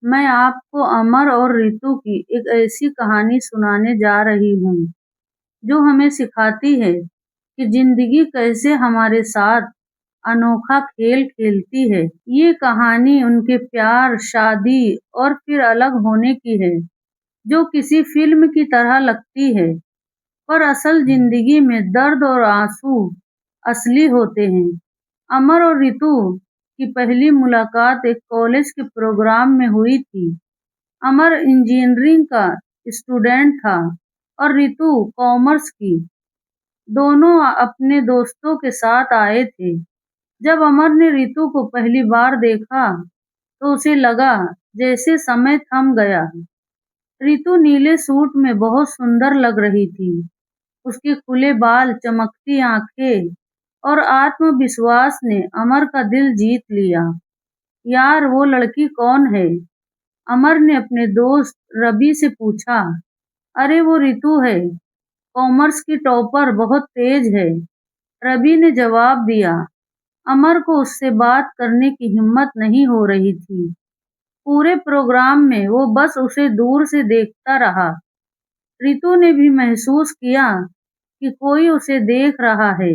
मैं आपको अमर और रितु की एक ऐसी कहानी सुनाने जा रही हूँ जो हमें सिखाती है कि जिंदगी कैसे हमारे साथ अनोखा खेल खेलती है। ये कहानी उनके प्यार, शादी और फिर अलग होने की है, जो किसी फिल्म की तरह लगती है, पर असल जिंदगी में दर्द और आंसू असली होते हैं। अमर और रितु की पहली मुलाकात एक कॉलेज के प्रोग्राम में हुई थी। अमर इंजीनियरिंग का स्टूडेंट था और रितु कॉमर्स की। दोनों अपने दोस्तों के साथ आए थे। जब अमर ने रितु को पहली बार देखा तो उसे लगा जैसे समय थम गया। रितु नीले सूट में बहुत सुंदर लग रही थी। उसके खुले बाल, चमकती आंखें और आत्मविश्वास ने अमर का दिल जीत लिया। यार, वो लड़की कौन है? अमर ने अपने दोस्त रवि से पूछा। अरे, वो रितु है, कॉमर्स की टॉपर, बहुत तेज है, रवि ने जवाब दिया। अमर को उससे बात करने की हिम्मत नहीं हो रही थी। पूरे प्रोग्राम में वो बस उसे दूर से देखता रहा। रितु ने भी महसूस किया कि कोई उसे देख रहा है।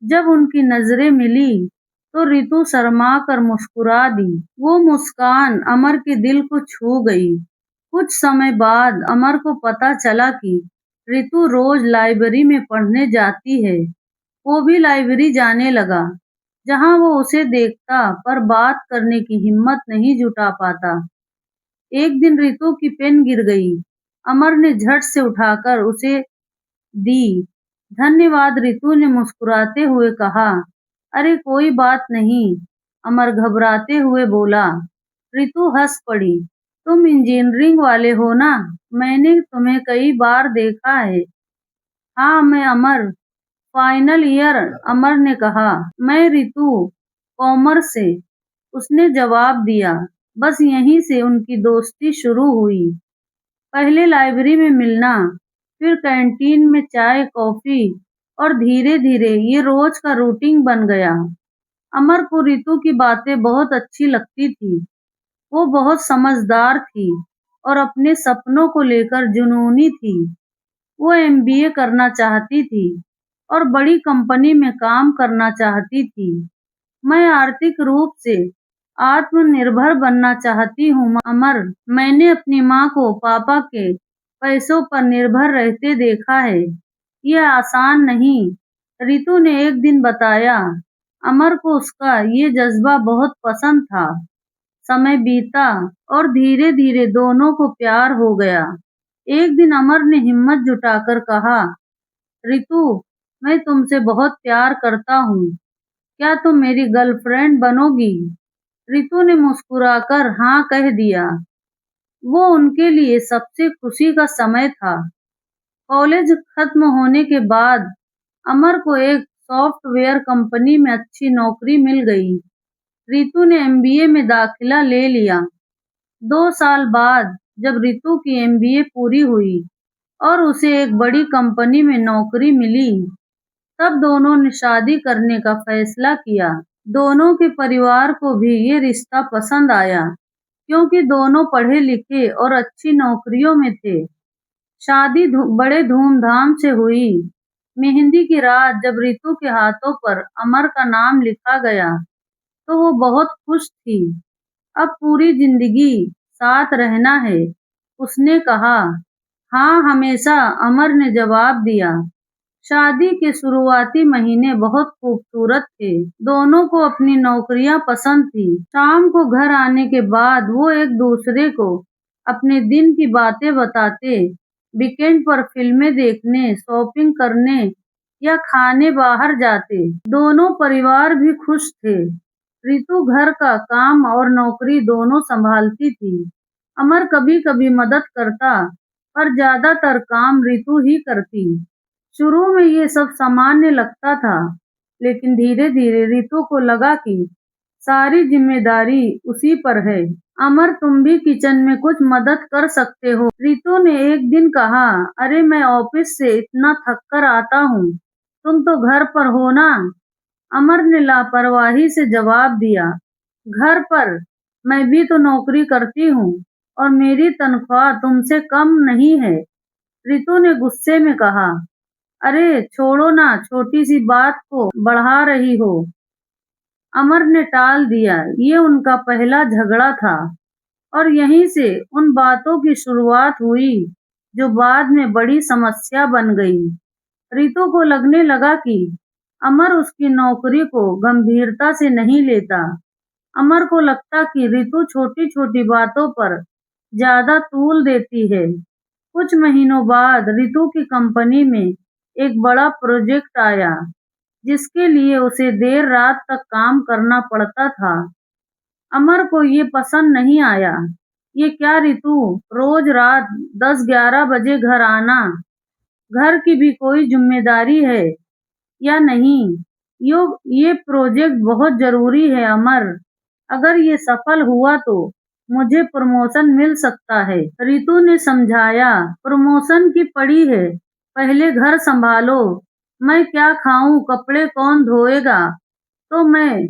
जब उनकी नजरें मिली तो रितु शर्मा कर मुस्कुरा दी। वो मुस्कान अमर के दिल को छू गई। कुछ समय बाद अमर को पता चला कि रितु रोज लाइब्रेरी में पढ़ने जाती है। वो भी लाइब्रेरी जाने लगा, जहां वो उसे देखता पर बात करने की हिम्मत नहीं जुटा पाता। एक दिन रितु की पेन गिर गई। अमर ने झट से उठाकर उसे दी। धन्यवाद, रितु ने मुस्कुराते हुए कहा। अरे, कोई बात नहीं, अमर घबराते हुए बोला। रितु हंस पड़ी। तुम इंजीनियरिंग वाले हो ना? मैंने तुम्हें कई बार देखा है। हाँ, मैं अमर, फाइनल ईयर, अमर ने कहा। मैं रितु, कॉमर्स से, उसने जवाब दिया। बस यहीं से उनकी दोस्ती शुरू हुई। पहले लाइब्रेरी में मिलना, फिर कैंटीन में चाय कॉफी और धीरे धीरे ये रोज का रूटीन बन गया। अमर को रितु की बातें बहुत अच्छी लगती थी। वो बहुत समझदार थी और अपने सपनों को लेकर जुनूनी थी। वो एमबीए करना चाहती थी और बड़ी कंपनी में काम करना चाहती थी। मैं आर्थिक रूप से आत्मनिर्भर बनना चाहती हूँ अमर। मैंने अपनी माँ को पापा के पैसों पर निर्भर रहते देखा है। यह आसान नहीं, रितु ने एक दिन बताया। अमर को उसका ये जज्बा बहुत पसंद था। समय बीता और धीरे धीरे दोनों को प्यार हो गया। एक दिन अमर ने हिम्मत जुटाकर कहा, रितु, मैं तुमसे बहुत प्यार करता हूँ, क्या तुम मेरी गर्लफ्रेंड बनोगी? रितु ने मुस्कुराकर हाँ कह दिया। वो उनके लिए सबसे खुशी का समय था। कॉलेज खत्म होने के बाद अमर को एक सॉफ्टवेयर कंपनी में अच्छी नौकरी मिल गई। रितु ने एमबीए में दाखिला ले लिया। 2 साल बाद जब रितु की एमबीए पूरी हुई और उसे एक बड़ी कंपनी में नौकरी मिली, तब दोनों ने शादी करने का फैसला किया। दोनों के परिवार को भी ये रिश्ता पसंद आया, क्योंकि दोनों पढ़े लिखे और अच्छी नौकरियों में थे। शादी बड़े धूमधाम से हुई। मेहंदी की रात जब रितु के हाथों पर अमर का नाम लिखा गया तो वो बहुत खुश थी। अब पूरी जिंदगी साथ रहना है, उसने कहा। हाँ, हमेशा, अमर ने जवाब दिया। शादी के शुरुआती महीने बहुत खूबसूरत थे। दोनों को अपनी नौकरियां पसंद थी। शाम को घर आने के बाद वो एक दूसरे को अपने दिन की बातें बताते। वीकेंड पर फिल्में देखने, शॉपिंग करने या खाने बाहर जाते। दोनों परिवार भी खुश थे। रितु घर का काम और नौकरी दोनों संभालती थी। अमर कभी-कभी मदद करता, पर ज्यादातर काम रितु ही करती। शुरू में ये सब सामान्य लगता था, लेकिन धीरे-धीरे रितु को लगा कि सारी जिम्मेदारी उसी पर है। अमर, तुम भी किचन में कुछ मदद कर सकते हो, रितु ने एक दिन कहा। अरे, मैं ऑफिस से इतना थक कर आता हूँ, तुम तो घर पर हो ना? अमर ने लापरवाही से जवाब दिया। घर पर? मैं भी तो नौकरी करती हूँ और मेरी तनख्वाह तुमसे कम नहीं है। रितु ने गुस्से में कहा। अरे छोड़ो ना, छोटी सी बात को बढ़ा रही हो। अमर ने टाल दिया। ये उनका पहला झगड़ा था और यहीं से उन बातों की शुरुआत हुई जो बाद में बड़ी समस्या बन गई। रितु को लगने लगा कि अमर उसकी नौकरी को गंभीरता से नहीं लेता। अमर को लगता कि रितु छोटी-छोटी बातों पर ज्यादा तूल देती है। कुछ महीनों बाद रितु की कंपनी में एक बड़ा प्रोजेक्ट आया, जिसके लिए उसे देर रात तक काम करना पड़ता था। अमर को ये पसंद नहीं आया। ये क्या रितु, रोज रात 10-11 बजे घर आना, घर की भी कोई जिम्मेदारी है या नहीं? यो ये प्रोजेक्ट बहुत जरूरी है अमर। अगर ये सफल हुआ तो मुझे प्रमोशन मिल सकता है। रितु ने समझाया, प्रमोशन की पड़ी है, पहले घर संभालो। मैं क्या खाऊं, कपड़े कौन धोएगा? तो मैं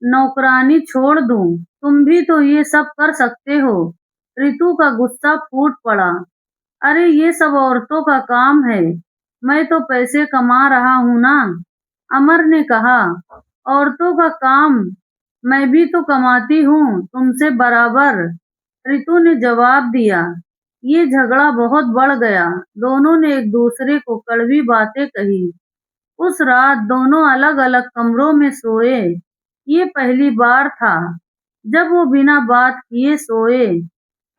नौकरानी छोड़ दूं? तुम भी तो ये सब कर सकते हो। रितु का गुस्सा फूट पड़ा। अरे ये सब औरतों का काम है, मैं तो पैसे कमा रहा हूँ ना। अमर ने कहा, औरतों का काम, मैं भी तो कमाती हूँ तुमसे बराबर। रितु ने जवाब दिया। ये झगड़ा बहुत बढ़ गया। दोनों ने एक दूसरे को कड़वी बातें कही। उस रात दोनों अलग-अलग कमरों में सोए। ये पहली बार था जब वो बिना बात किए सोए।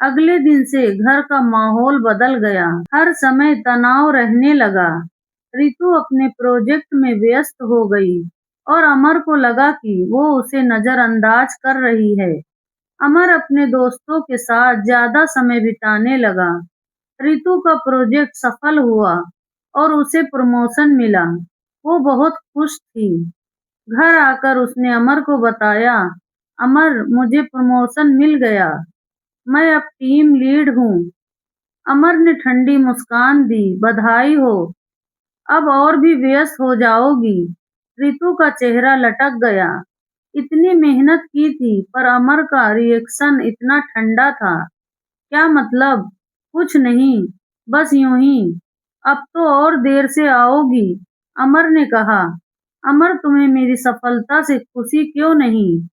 अगले दिन से घर का माहौल बदल गया। हर समय तनाव रहने लगा। रितु अपने प्रोजेक्ट में व्यस्त हो गई और अमर को लगा कि वो उसे नजरअंदाज कर रही है। अमर अपने दोस्तों के साथ ज्यादा समय बिताने लगा। रितु का प्रोजेक्ट सफल हुआ और उसे प्रमोशन मिला। वो बहुत खुश थी। घर आकर उसने अमर को बताया, अमर मुझे प्रमोशन मिल गया, मैं अब टीम लीड हूँ। अमर ने ठंडी मुस्कान दी, बधाई हो, अब और भी व्यस्त हो जाओगी। रितु का चेहरा लटक गया। इतनी मेहनत की थी पर अमर का रिएक्शन इतना ठंडा था। क्या मतलब? कुछ नहीं, बस यूं ही। अब तो और देर से आओगी, अमर ने कहा। अमर तुम्हें मेरी सफलता से खुशी क्यों नहीं?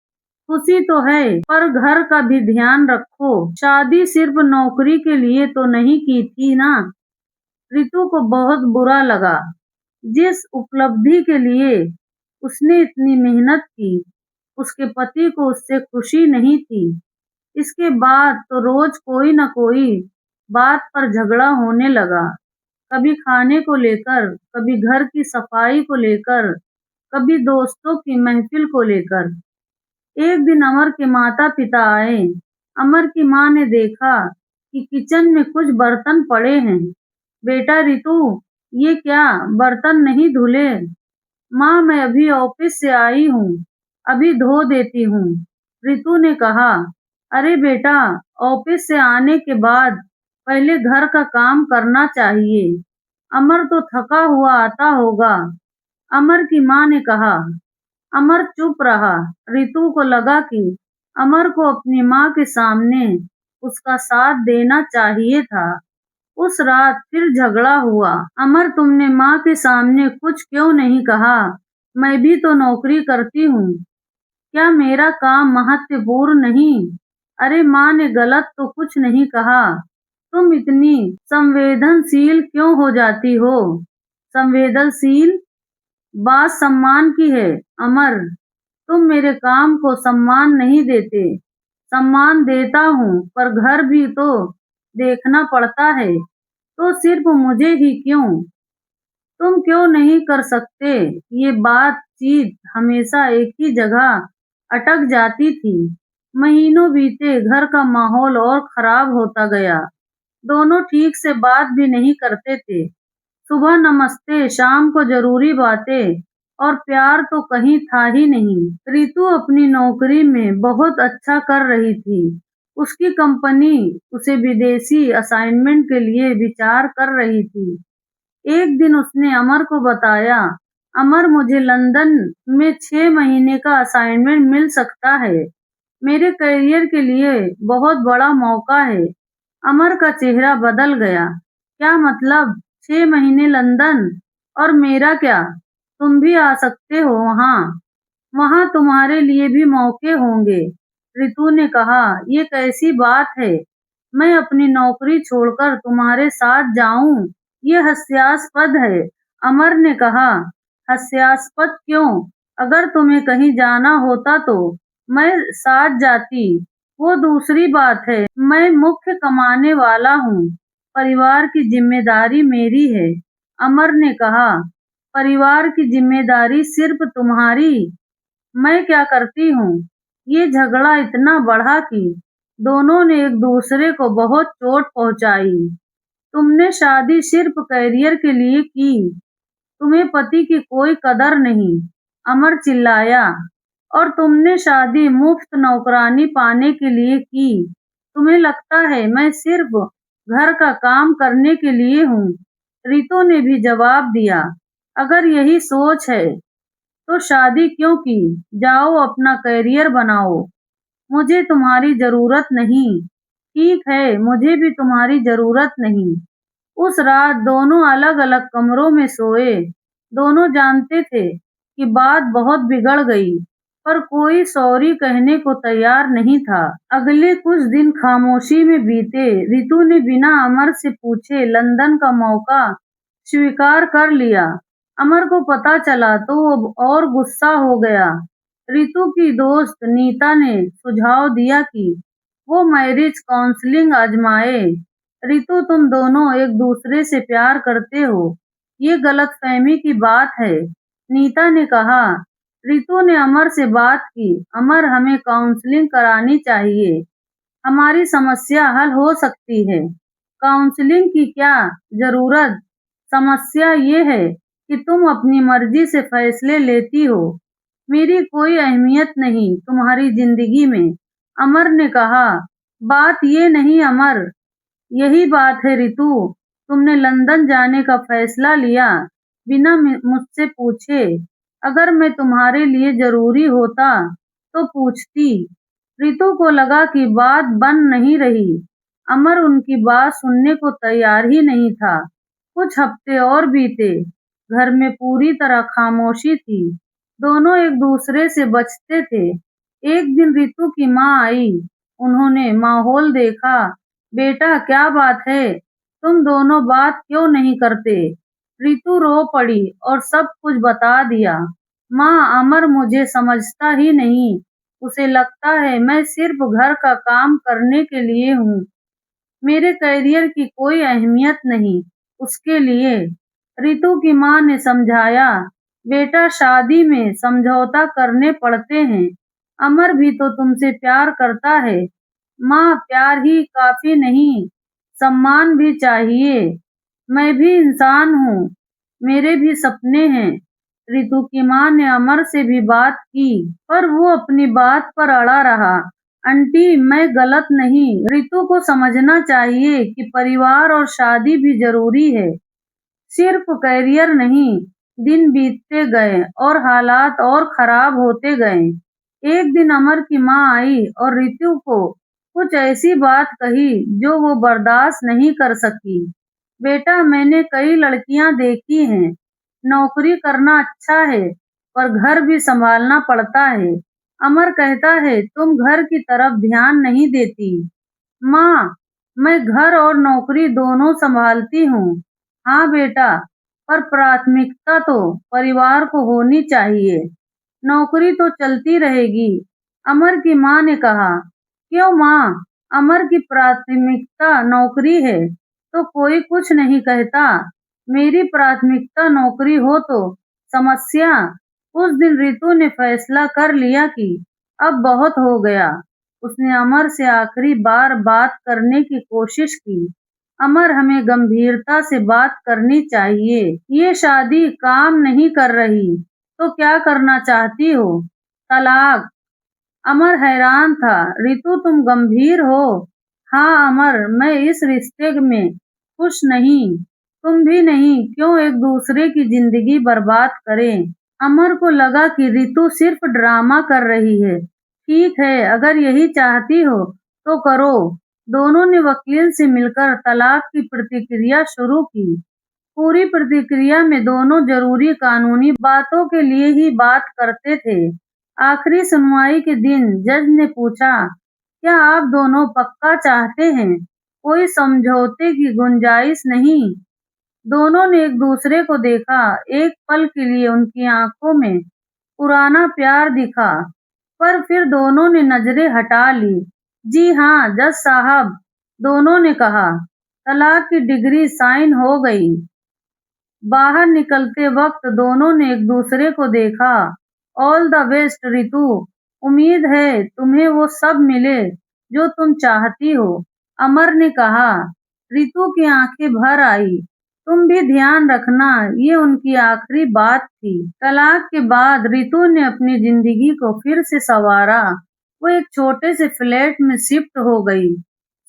खुशी तो है, पर घर का भी ध्यान रखो। शादी सिर्फ नौकरी के लिए तो नहीं की थी ना। रितु को बहुत बुरा लगा। जिस उपलब्धि के लिए उसने इतनी मेहनत की, उसके पति को उससे खुशी नहीं थी। इसके बाद तो रोज कोई न कोई बात पर झगड़ा होने लगा। कभी खाने को लेकर, कभी घर की सफाई को लेकर, कभी दोस्तों की महफिल को लेकर। एक दिन अमर के माता-पिता आए। अमर की माँ ने देखा कि किचन में कुछ बर्तन पड़े हैं। बेटा रितु, ये क्या, बर्तन नहीं धुले? माँ मैं अभी ऑफिस से आई हूँ, अभी धो देती हूँ, रितु ने कहा। अरे बेटा, ऑफिस से आने के बाद पहले घर का काम करना चाहिए। अमर तो थका हुआ आता होगा, अमर की माँ ने कहा। अमर चुप रहा। रितु को लगा कि अमर को अपनी माँ के सामने उसका साथ देना चाहिए था। उस रात फिर झगड़ा हुआ। अमर तुमने माँ के सामने कुछ क्यों नहीं कहा? मैं भी तो नौकरी करती हूँ। क्या मेरा काम महत्वपूर्ण नहीं? अरे माँ ने गलत तो कुछ नहीं कहा। तुम इतनी संवेदनशील क्यों हो जाती हो? संवेदनशील? बात सम्मान की है अमर। तुम मेरे काम को सम्मान नहीं देते। सम्मान देता हूँ पर घर भी तो देखना पड़ता है। तो सिर्फ मुझे ही क्यों? तुम क्यों नहीं कर सकते? ये बातचीत हमेशा एक ही जगह अटक जाती थी। महीनों बीते, घर का माहौल और खराब होता गया। दोनों ठीक से बात भी नहीं करते थे। सुबह नमस्ते, शाम को जरूरी बातें, और प्यार तो कहीं था ही नहीं। रितु अपनी नौकरी में बहुत अच्छा कर रही थी। उसकी कंपनी उसे विदेशी असाइनमेंट के लिए विचार कर रही थी। एक दिन उसने अमर को बताया, अमर मुझे लंदन में 6 महीने का असाइनमेंट मिल सकता है। मेरे करियर के लिए बहुत बड़ा मौका है। अमर का चेहरा बदल गया। क्या मतलब? 6 महीने लंदन? और मेरा क्या? तुम भी आ सकते हो वहाँ। वहाँ तुम्हारे लिए भी मौके होंगे। रितु ने कहा, ये कैसी बात है? मैं अपनी नौकरी छोड़कर तुम्हारे साथ जाऊं? ये हास्यास्पद है। अमर ने कहा, हास्यास्पद क्यों? अगर तुम्हें कहीं जाना होता तो मैं साथ जाती। वो दूसरी बात है। मैं मुख्य कमाने वाला हूँ। परिवार की जिम्मेदारी मेरी है। अमर ने कहा, परिवार की जिम्मेदारी सिर्फ तुम्हारी? मैं क्या करती हूँ? ये झगड़ा इतना बढ़ा कि दोनों ने एक दूसरे को बहुत चोट पहुंचाई। तुमने शादी सिर्फ करियर के लिए की। तुम्हें पति की कोई कदर नहीं। अमर चिल्लाया। और तुमने शादी मुफ्त नौकरानी पाने के लिए की। तुम्हें लगता है मैं सिर्फ घर का काम करने के लिए हूँ? रितु ने भी जवाब दिया। अगर यही सोच है तो शादी क्यों की? जाओ अपना करियर बनाओ। मुझे तुम्हारी ज़रूरत नहीं। ठीक है, मुझे भी तुम्हारी ज़रूरत नहीं। उस रात दोनों अलग-अलग कमरों में सोए। दोनों जानते थे कि बात बहुत बिगड़ गई, पर कोई सॉरी कहने को तैयार नहीं था। अगले कुछ दिन खामोशी में बीते। रितु ने बिना अमर से पूछे लंदन का मौका स्वीकार कर लिया। अमर को पता चला तो वो और गुस्सा हो गया। रितु की दोस्त नीता ने सुझाव दिया कि वो मैरिज काउंसलिंग आजमाए। रितु, तुम दोनों एक दूसरे से प्यार करते हो, ये गलतफहमी की बात है। नीता ने कहा। रितु ने अमर से बात की। अमर, हमें काउंसलिंग करानी चाहिए। हमारी समस्या हल हो सकती है। काउंसलिंग की क्या जरूरत? समस्या ये है कि तुम अपनी मर्जी से फैसले लेती हो। मेरी कोई अहमियत नहीं तुम्हारी जिंदगी में। अमर ने कहा। बात ये नहीं अमर, यही बात है रितु। तुमने लंदन जाने का फैसला लिया बिना मुझसे पूछे। अगर मैं तुम्हारे लिए जरूरी होता तो पूछती। रितु को लगा कि बात बन नहीं रही। अमर उनकी बात सुनने को तैयार ही नहीं था। कुछ हफ्ते और बीते। घर में पूरी तरह खामोशी थी। दोनों एक दूसरे से बचते थे। एक दिन रितु की माँ आई। उन्होंने माहौल देखा। बेटा, क्या बात है? तुम दोनों बात क्यों नहीं करते? रितु रो पड़ी और सब कुछ बता दिया। माँ, अमर मुझे समझता ही नहीं। उसे लगता है मैं सिर्फ घर का काम करने के लिए हूँ। मेरे करियर की कोई अहमियत नहीं उसके लिए। रितु की माँ ने समझाया। बेटा, शादी में समझौता करने पड़ते हैं। अमर भी तो तुमसे प्यार करता है। माँ, प्यार ही काफी नहीं, सम्मान भी चाहिए। मैं भी इंसान हूँ, मेरे भी सपने हैं। रितु की माँ ने अमर से भी बात की, पर वो अपनी बात पर अड़ा रहा। आंटी, मैं गलत नहीं। रितु को समझना चाहिए कि परिवार और शादी भी जरूरी है, सिर्फ करियर नहीं। दिन बीतते गए और हालात और खराब होते गए। एक दिन अमर की माँ आई और रितु को कुछ ऐसी बात कही जो वो बर्दाश्त नहीं कर सकी। बेटा, मैंने कई लड़कियां देखी हैं। नौकरी करना अच्छा है, पर घर भी संभालना पड़ता है। अमर कहता है तुम घर की तरफ ध्यान नहीं देती। माँ, मैं घर और नौकरी दोनों संभालती हूँ। हाँ बेटा, पर प्राथमिकता तो परिवार को होनी चाहिए। नौकरी तो चलती रहेगी। अमर की माँ ने कहा। क्यों माँ? अमर की प्राथमिकता नौकरी है तो कोई कुछ नहीं कहता। मेरी प्राथमिकता नौकरी हो तो समस्या? उस दिन रितु ने फैसला कर लिया कि अब बहुत हो गया। उसने अमर से आखिरी बार बात करने की कोशिश की। अमर, हमें गंभीरता से बात करनी चाहिए। ये शादी काम नहीं कर रही तो क्या करना चाहती हो? तलाक। अमर हैरान था। रितु, तुम गंभीर हो? हाँ अमर, मैं इस रिश्ते में खुश नहीं। तुम भी नहीं। क्यों एक दूसरे की जिंदगी बर्बाद करें? अमर को लगा कि रितु सिर्फ ड्रामा कर रही है। ठीक है, अगर यही चाहती हो तो करो। दोनों ने वकील से मिलकर तलाक की प्रक्रिया शुरू की। पूरी प्रक्रिया में दोनों जरूरी कानूनी बातों के लिए ही बात करते थे। आखिरी सुनवाई के दिन जज ने पूछा, क्या आप दोनों पक्का चाहते हैं? कोई समझौते की गुंजाइश नहीं। दोनों ने एक दूसरे को देखा। एक पल के लिए उनकी आंखों में पुराना प्यार दिखा, पर फिर दोनों ने नजरें हटा ली। जी हाँ जज साहब, दोनों ने कहा। तलाक की डिग्री साइन हो गई। बाहर निकलते वक्त दोनों ने एक दूसरे को देखा। ऑल द बेस्ट रितु, उम्मीद है तुम्हें वो सब मिले जो तुम चाहती हो, अमर ने कहा। रितु की आंखें भर आई। तुम भी ध्यान रखना, ये उनकी आखिरी बात थी। तलाक के बाद रितु ने अपनी जिंदगी को फिर से संवारा। वो एक छोटे से फ्लैट में शिफ्ट हो गई।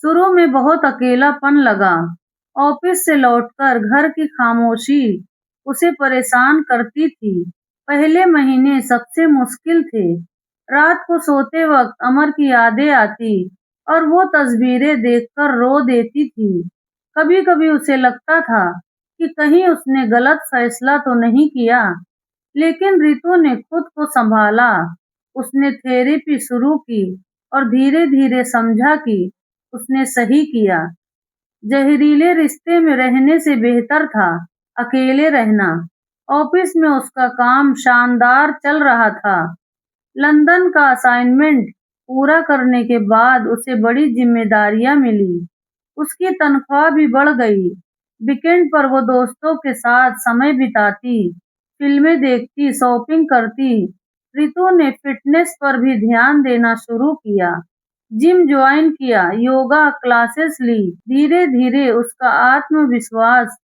शुरू में बहुत अकेलापन लगा। ऑफिस से लौटकर घर की खामोशी उसे परेशान करती थी। पहले महीने सबसे मुश्किल थे। रात को सोते वक्त अमर की यादें आती और वो तस्वीरें देखकर रो देती थी। कभी-कभी उसे लगता था कि कहीं उसने गलत फैसला तो नहीं किया, लेकिन रितु ने खुद को संभाला। उसने थेरेपी शुरू की और धीरे-धीरे समझा कि उसने सही किया। जहरीले रिश्ते में रहने से बेहतर था अकेले रहना। ऑफिस में उसका काम शानदार चल रहा था। लंदन का असाइनमेंट पूरा करने के बाद उसे बड़ी जिम्मेदारियां मिली। उसकी तनख्वाह भी बढ़ गई। वीकेंड पर वो दोस्तों के साथ समय बिताती, फिल्में देखती, शॉपिंग करती। रितु ने फिटनेस पर भी ध्यान देना शुरू किया। जिम ज्वाइन किया, योगा क्लासेस ली। धीरे-धीरे उसका आत्मविश्वास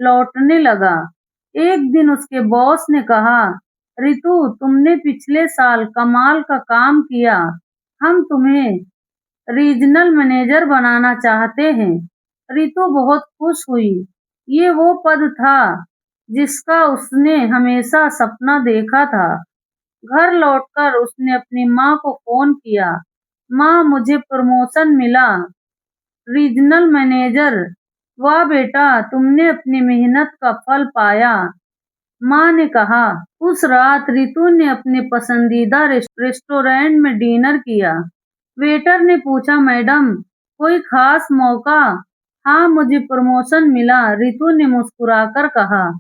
लौटने लगा। एक दिन उसके बॉस ने कहा, रितु तुमने पिछले साल कमाल का काम किया। हम तुम्हें रीजनल मैनेजर बनाना चाहते हैं। रितु बहुत खुश हुई। ये वो पद था जिसका उसने हमेशा सपना देखा था। घर लौटकर उसने अपनी माँ को फोन किया। माँ, मुझे प्रमोशन मिला, रीजनल मैनेजर। वाह बेटा, तुमने अपनी मेहनत का फल पाया, माँ ने कहा। उस रात रितु ने अपने पसंदीदा रेस्टोरेंट में डिनर किया। वेटर ने पूछा, मैडम कोई खास मौका? हाँ, मुझे प्रमोशन मिला, रितु ने मुस्कुराकर कहा।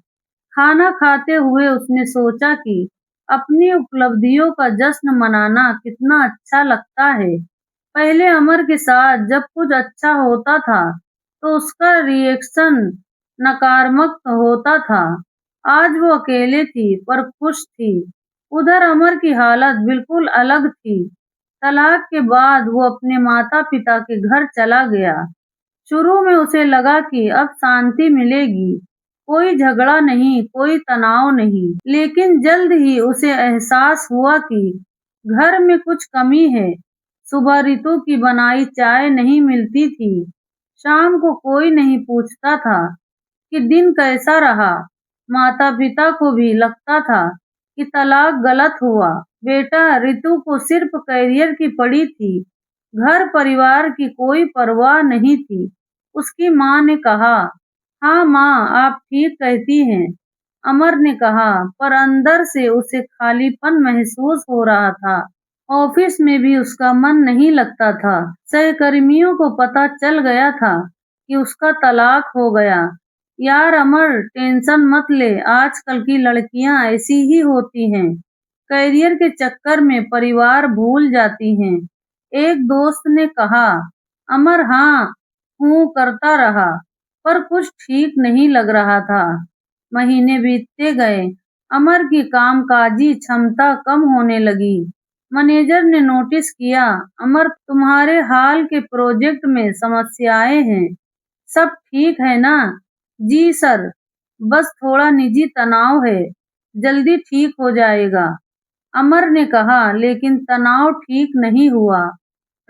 खाना खाते हुए उसने सोचा कि अपनी उपलब्धियों का जश्न मनाना कितना अच्छा लगता है। पहले अमर के साथ जब कुछ अच्छा होता था तो उसका रिएक्शन नकारात्मक होता था। आज वो अकेले थी पर खुश थी। उधर अमर की हालत बिल्कुल अलग थी। तलाक के बाद वो अपने माता-पिता के घर चला गया। शुरू में उसे लगा कि अब शांति मिलेगी, कोई झगड़ा नहीं, कोई तनाव नहीं। लेकिन जल्द ही उसे एहसास हुआ कि घर में कुछ कमी है। सुबह रितु की बनाई चाय नहीं मिलती थी। शाम को कोई नहीं पूछता था कि दिन कैसा रहा। माता-पिता को भी लगता था कि तलाक गलत हुआ। बेटा, रितु को सिर्फ करियर की पड़ी थी, घर परिवार की कोई परवाह नहीं थी। उसकी माँ ने कहा, हाँ माँ, आप ठीक कहती हैं। अमर ने कहा, पर अंदर से उसे खालीपन महसूस हो रहा था। ऑफिस में भी उसका मन नहीं लगता था। सहकर्मियों को पता चल गया था कि उसका तलाक हो गया। यार अमर, टेंशन मत ले, आजकल की लड़कियां ऐसी ही होती हैं। करियर के चक्कर में परिवार भूल जाती हैं। एक दोस्त ने कहा। अमर हाँ हूँ करता रहा, पर कुछ ठीक नहीं लग रहा था। महीने बीतते गए। अमर की कामकाजी क्षमता कम होने लगी। मैनेजर ने नोटिस किया, अमर तुम्हारे हाल के प्रोजेक्ट में समस्याएं हैं। सब ठीक है ना? जी सर, बस थोड़ा निजी तनाव है, जल्दी ठीक हो जाएगा, अमर ने कहा। लेकिन तनाव ठीक नहीं हुआ।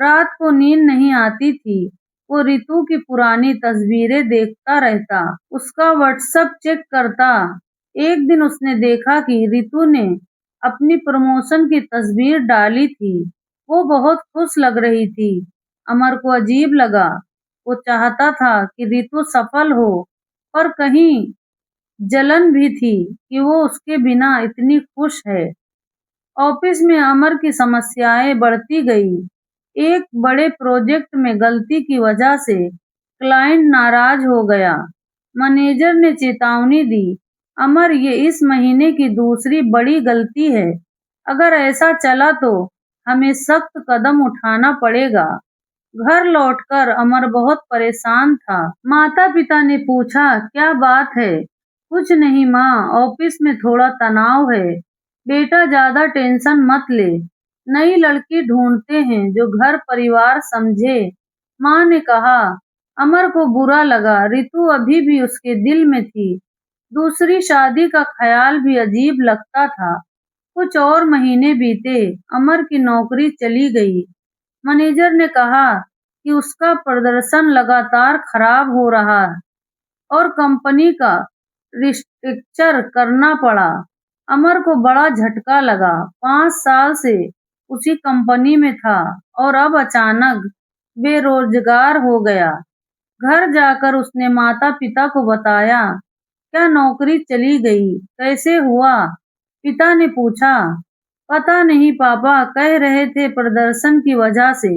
रात को नींद नहीं आती थी। वो रितु की पुरानी तस्वीरें देखता रहता, उसका व्हाट्सएप चेक करता। एक दिन उसने देखा कि रितु ने अपनी प्रमोशन की तस्वीर डाली थी। वो बहुत खुश लग रही थी। अमर को अजीब लगा। वो चाहता था कि रितु सफल हो, पर कहीं जलन भी थी कि वो उसके बिना इतनी खुश है। ऑफिस में अमर की समस्याएं बढ़ती गई। एक बड़े प्रोजेक्ट में गलती की वजह से क्लाइंट नाराज हो गया। मैनेजर ने चेतावनी दी, अमर, ये इस महीने की दूसरी बड़ी गलती है। अगर ऐसा चला तो हमें सख्त कदम उठाना पड़ेगा। घर लौटकर अमर बहुत परेशान था। माता पिता ने पूछा, क्या बात है? कुछ नहीं माँ, ऑफिस में थोड़ा तनाव है। बेटा, ज्यादा टेंशन मत ले। नई लड़की ढूंढते हैं जो घर परिवार समझे। माँ ने कहा। अमर को बुरा लगा, रितु अभी भी उसके दिल में थी। दूसरी शादी का ख्याल भी अजीब लगता था। कुछ और महीने बीते, अमर की नौकरी चली गई। मैनेजर ने कहा कि उसका प्रदर्शन लगातार खराब हो रहा है और कंपनी का रिस्ट्रक्चर करना पड़ा। अमर को बड़ा झटका लगा। 5 साल से उसी कंपनी में था और अब अचानक बेरोजगार हो गया। घर जाकर उसने माता पिता को बताया, क्या नौकरी चली गई? कैसे हुआ? पिता ने पूछा। पता नहीं पापा, कह रहे थे प्रदर्शन की वजह से।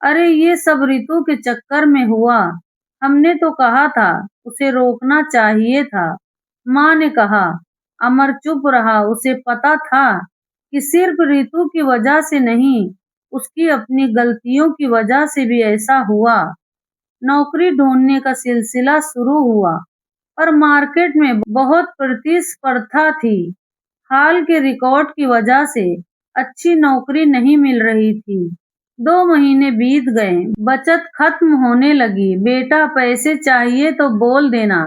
अरे ये सब रितु के चक्कर में हुआ। हमने तो कहा था, उसे रोकना चाहिए था, माँ ने कहा। अमर चुप रहा। उसे पता था कि सिर्फ रितु की वजह से नहीं, उसकी अपनी गलतियों की वजह से भी ऐसा हुआ। नौकरी ढूंढने का सिलसिला शुरू हुआ, पर मार्केट में बहुत प्रतिस्पर्धा थी। हाल के रिकॉर्ड की वजह से अच्छी नौकरी नहीं मिल रही थी। 2 महीने बीत गए, बचत खत्म होने लगी। बेटा, पैसे चाहिए तो बोल देना,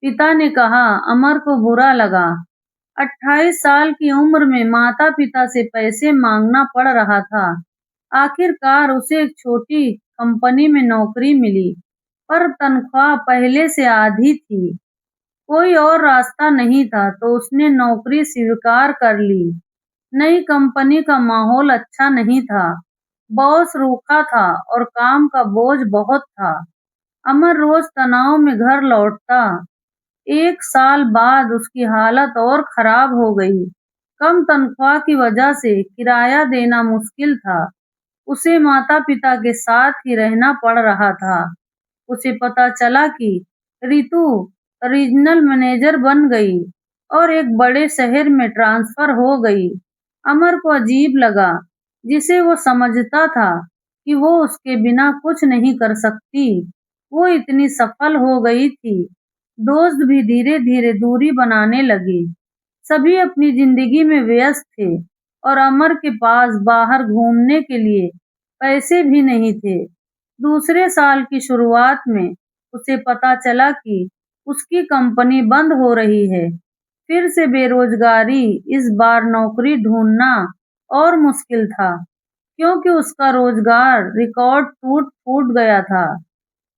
पिता ने कहा। अमर को बुरा लगा। 28 साल की उम्र में माता पिता से पैसे मांगना पड़ रहा था। आखिरकार उसे एक छोटी कंपनी में नौकरी मिली, पर तनख्वाह पहले से आधी थी। कोई और रास्ता नहीं था तो उसने नौकरी स्वीकार कर ली। नई कंपनी का माहौल अच्छा नहीं था। बॉस रूखा था और काम का बोझ बहुत था। अमर रोज तनाव में घर लौटता। 1 साल बाद उसकी हालत और खराब हो गई। कम तनख्वाह की वजह से किराया देना मुश्किल था। उसे माता पिता के साथ ही रहना पड़ रहा था। उसे पता चला कि रितु रीजनल मैनेजर बन गई और एक बड़े शहर में ट्रांसफर हो गई। अमर को अजीब लगा, जिसे वो समझता था कि वो उसके बिना कुछ नहीं कर सकती। वो इतनी सफल हो गई थी। दोस्त भी धीरे धीरे दूरी बनाने लगे। सभी अपनी जिंदगी में व्यस्त थे और अमर के पास बाहर घूमने के लिए पैसे भी नहीं थे। दूसरे साल की शुरुआत में उसे पता चला कि उसकी कंपनी बंद हो रही है। फिर से बेरोजगारी। इस बार नौकरी ढूंढना और मुश्किल था, क्योंकि उसका रोजगार रिकॉर्ड टूट फूट गया था।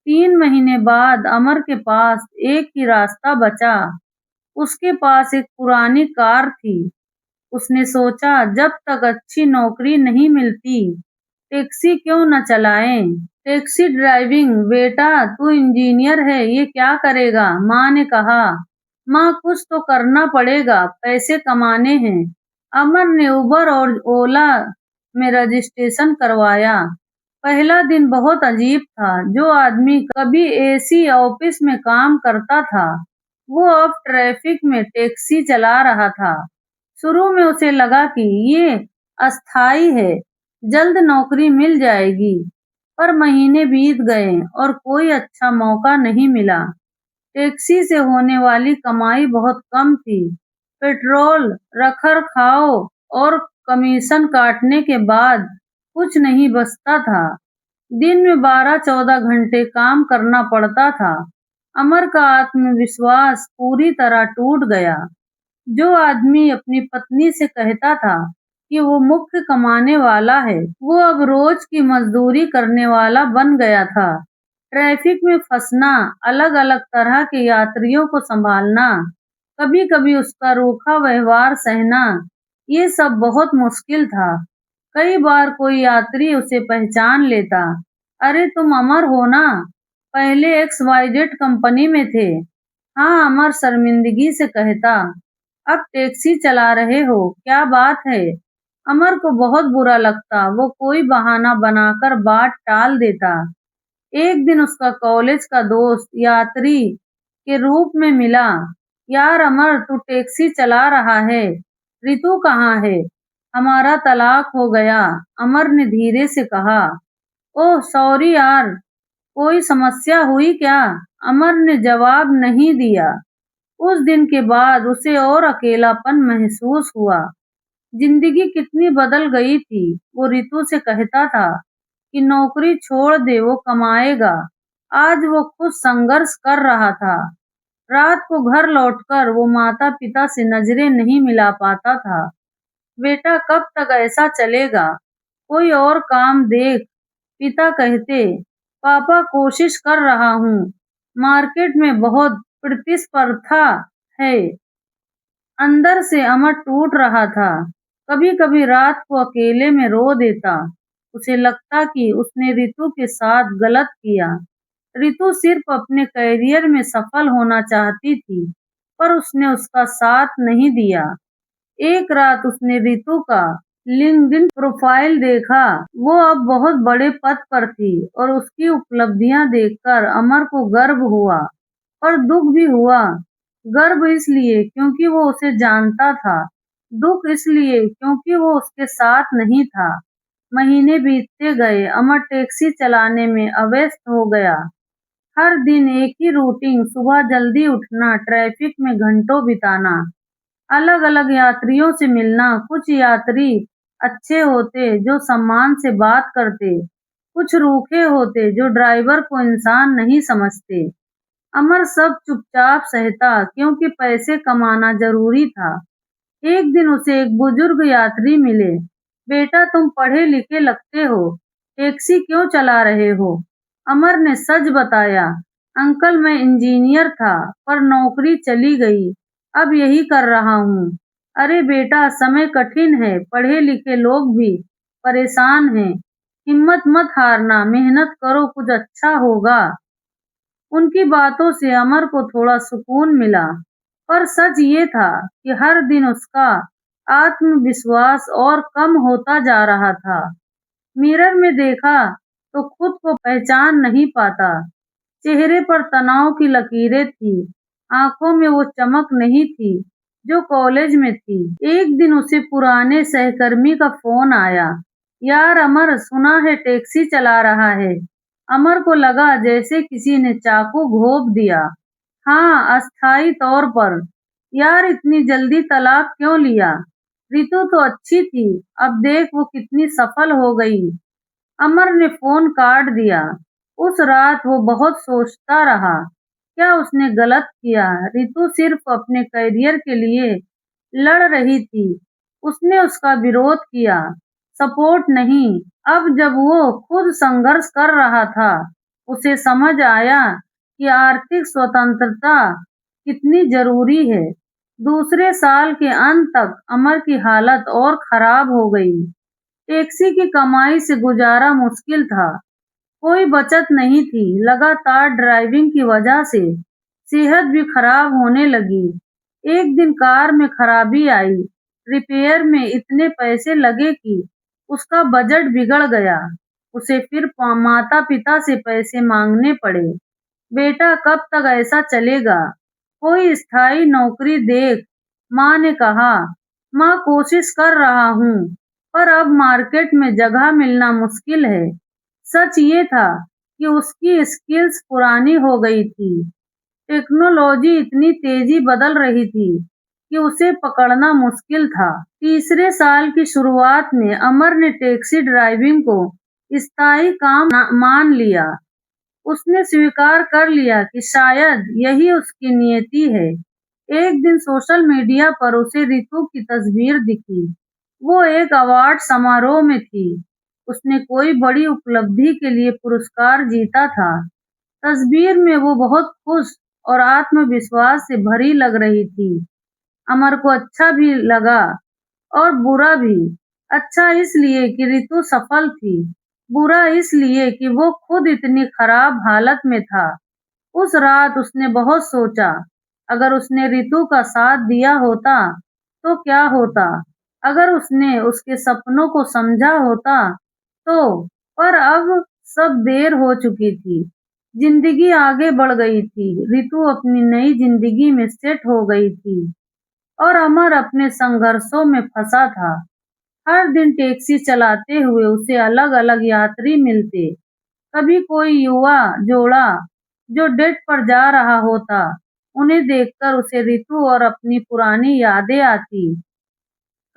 3 महीने बाद अमर के पास एक ही रास्ता बचा। उसके पास एक पुरानी कार थी। उसने सोचा, जब तक अच्छी नौकरी नहीं मिलती, टैक्सी क्यों न चलाएं। Taxi driving. बेटा, तू इंजीनियर है, ये क्या करेगा? माँ ने कहा। माँ, कुछ तो करना पड़ेगा, पैसे कमाने हैं। अमर ने उबर और ओला में रजिस्ट्रेशन करवाया। पहला दिन बहुत अजीब था। जो आदमी कभी एसी ऑफिस में काम करता था, वो अब ट्रैफिक में टैक्सी चला रहा था। शुरू में उसे लगा कि ये अस्थाई है, जल्द नौकरी मिल जाएगी। पर महीने बीत गए और कोई अच्छा मौका नहीं मिला। टैक्सी से होने वाली कमाई बहुत कम थी। पेट्रोल, रखरखाव और कमीशन काटने के बाद कुछ नहीं बचता था। दिन में 12-14 घंटे काम करना पड़ता था। अमर का आत्मविश्वास पूरी तरह टूट गया। जो आदमी अपनी पत्नी से कहता था कि वो मुख्य कमाने वाला है, वो अब रोज की मजदूरी करने वाला बन गया था। ट्रैफिक में फंसना, अलग-अलग तरह के यात्रियों को संभालना, कभी-कभी उसका रूखा व्यवहार सहना, ये सब बहुत मुश्किल था। कई बार कोई यात्री उसे पहचान लेता। अरे तुम अमर हो ना? पहले XYZ कंपनी में थे। हाँ, अमर शर्मिंदगी से कहता। अब टैक्सी चला रहे हो, क्या बात है? अमर को बहुत बुरा लगता। वो कोई बहाना बनाकर बात टाल देता। एक दिन उसका कॉलेज का दोस्त यात्री के रूप में मिला। यार अमर, तू टैक्सी चला रहा है, रितु कहाँ है? हमारा तलाक हो गया, अमर ने धीरे से कहा। ओह सॉरी यार, कोई समस्या हुई क्या? अमर ने जवाब नहीं दिया। उस दिन के बाद उसे और अकेलापन महसूस हुआ। जिंदगी कितनी बदल गई थी। वो रितु से कहता था कि नौकरी छोड़ दे, वो कमाएगा। आज वो खुद संघर्ष कर रहा था। रात को घर लौटकर वो माता पिता से नजरें नहीं मिला पाता था। बेटा कब तक ऐसा चलेगा? कोई और काम देख, पिता कहते। पापा कोशिश कर रहा हूँ, मार्केट में बहुत प्रतिस्पर्धा है। अंदर से अमर टूट रहा था। कभी-कभी रात को अकेले में रो देता। उसे लगता कि उसने रितु के साथ गलत किया। रितु सिर्फ अपने करियर में सफल होना चाहती थी, पर उसने उसका साथ नहीं दिया। एक रात उसने रितु का लिंक्डइन प्रोफाइल देखा। वो अब बहुत बड़े पद पर थी और उसकी उपलब्धियां देखकर अमर को गर्व हुआ, और दुख भी हुआ। गर्व इसलिए क्योंकि वो उसे जानता था, दुख इसलिए क्योंकि वो उसके साथ नहीं था। महीने बीतते गए, अमर टैक्सी चलाने में अव्यस्त हो गया। हर दिन एक ही रूटीन, सुबह जल्दी उठना, ट्रैफिक में घंटों बिताना, अलग-अलग यात्रियों से मिलना। कुछ यात्री अच्छे होते जो सम्मान से बात करते, कुछ रूखे होते जो ड्राइवर को इंसान नहीं समझते। अमर सब चुपचाप सहता क्योंकि पैसे कमाना जरूरी था। एक दिन उसे एक बुजुर्ग यात्री मिले। बेटा तुम पढ़े लिखे लगते हो, टैक्सी क्यों चला रहे हो? अमर ने सच बताया। अंकल मैं इंजीनियर था, पर नौकरी चली गई, अब यही कर रहा हूँ। अरे बेटा समय कठिन है, पढ़े लिखे लोग भी परेशान हैं। हिम्मत मत हारना, मेहनत करो, कुछ अच्छा होगा। उनकी बातों से अमर को थोड़ा सुकून मिला, पर सच ये था कि हर दिन उसका आत्मविश्वास और कम होता जा रहा था। मिरर में देखा तो खुद को पहचान नहीं पाता। चेहरे पर तनाव की लकीरें थी, आंखों में वो चमक नहीं थी जो कॉलेज में थी। एक दिन उसे पुराने सहकर्मी का फोन आया। यार अमर, सुना है टैक्सी चला रहा है। अमर को लगा जैसे किसी ने चाकू घोंप दिया। हाँ, अस्थाई तौर पर। यार इतनी जल्दी तलाक क्यों लिया? रितु तो अच्छी थी, अब देख वो कितनी सफल हो गई। अमर ने फोन काट दिया। उस रात वो बहुत सोचता रहा, क्या उसने गलत किया? रितु सिर्फ अपने करियर के लिए लड़ रही थी, उसने उसका विरोध किया, सपोर्ट नहीं। अब जब वो खुद संघर्ष कर रहा था, उसे समझ आया कि आर्थिक स्वतंत्रता कितनी जरूरी है। दूसरे साल के अंत तक अमर की हालत और खराब हो गई। टैक्सी की कमाई से गुजारा मुश्किल था, कोई बचत नहीं थी। लगातार ड्राइविंग की वजह से सेहत भी खराब होने लगी। एक दिन कार में खराबी आई, रिपेयर में इतने पैसे लगे कि उसका बजट बिगड़ गया। उसे फिर माता पिता से पैसे मांगने पड़े। बेटा कब तक ऐसा चलेगा? कोई स्थायी नौकरी देख, माँ ने कहा। माँ कोशिश कर रहा हूँ, पर अब मार्केट में जगह मिलना मुश्किल है। सच ये था कि उसकी स्किल्स पुरानी हो गई थी। टेक्नोलॉजी इतनी तेजी बदल रही थी कि उसे पकड़ना मुश्किल था। तीसरे साल की शुरुआत में अमर ने टैक्सी ड्राइविंग को स्थायी काम मान लिया। उसने स्वीकार कर लिया कि शायद यही उसकी नियति है। एक दिन सोशल मीडिया पर उसे रितु की तस्वीर दिखी। वो एक अवार्ड समारोह में थी। उसने कोई बड़ी उपलब्धि के लिए पुरस्कार जीता था। तस्वीर में वो बहुत खुश और आत्मविश्वास से भरी लग रही थी। अमर को अच्छा भी लगा और बुरा भी। अच्छा इसलिए कि रितु सफल थी, बुरा इसलिए कि वो खुद इतनी खराब हालत में था। उस रात उसने बहुत सोचा, अगर उसने रितु का साथ दिया होता तो क्या होता? अगर उसने उसके सपनों को समझा होता तो, पर अब सब देर हो चुकी थी। जिंदगी आगे बढ़ गई थी, रितु अपनी नई जिंदगी में सेट हो गई थी और अमर अपने संघर्षों में फंसा था। हर दिन टैक्सी चलाते हुए उसे अलग-अलग यात्री मिलते। कभी कोई युवा जोड़ा जो डेट पर जा रहा होता, उन्हें देखकर उसे रितु और अपनी पुरानी यादें आती।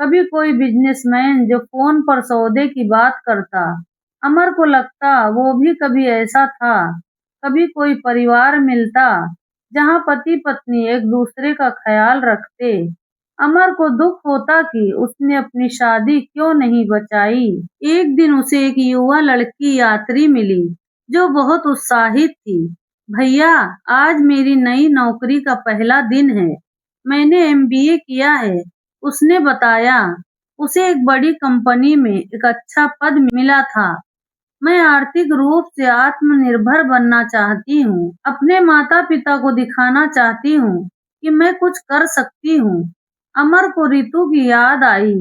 कभी कोई बिजनेसमैन जो फोन पर सौदे की बात करता, अमर को लगता वो भी कभी ऐसा था। कभी कोई परिवार मिलता जहां पति पत्नी एक दूसरे का ख्याल रखते। अमर को दुख होता कि उसने अपनी शादी क्यों नहीं बचाई। एक दिन उसे एक युवा लड़की यात्री मिली जो बहुत उत्साहित थी। भैया, आज मेरी नई नौकरी का पहला दिन है। मैंने एमबीए किया है, उसने बताया। उसे एक बड़ी कंपनी में एक अच्छा पद मिला था। मैं आर्थिक रूप से आत्मनिर्भर बनना चाहती हूँ। अपने माता-पिता को दिखाना चाहती हूँ कि मैं कुछ कर सकती हूँ। अमर को रितु की याद आई।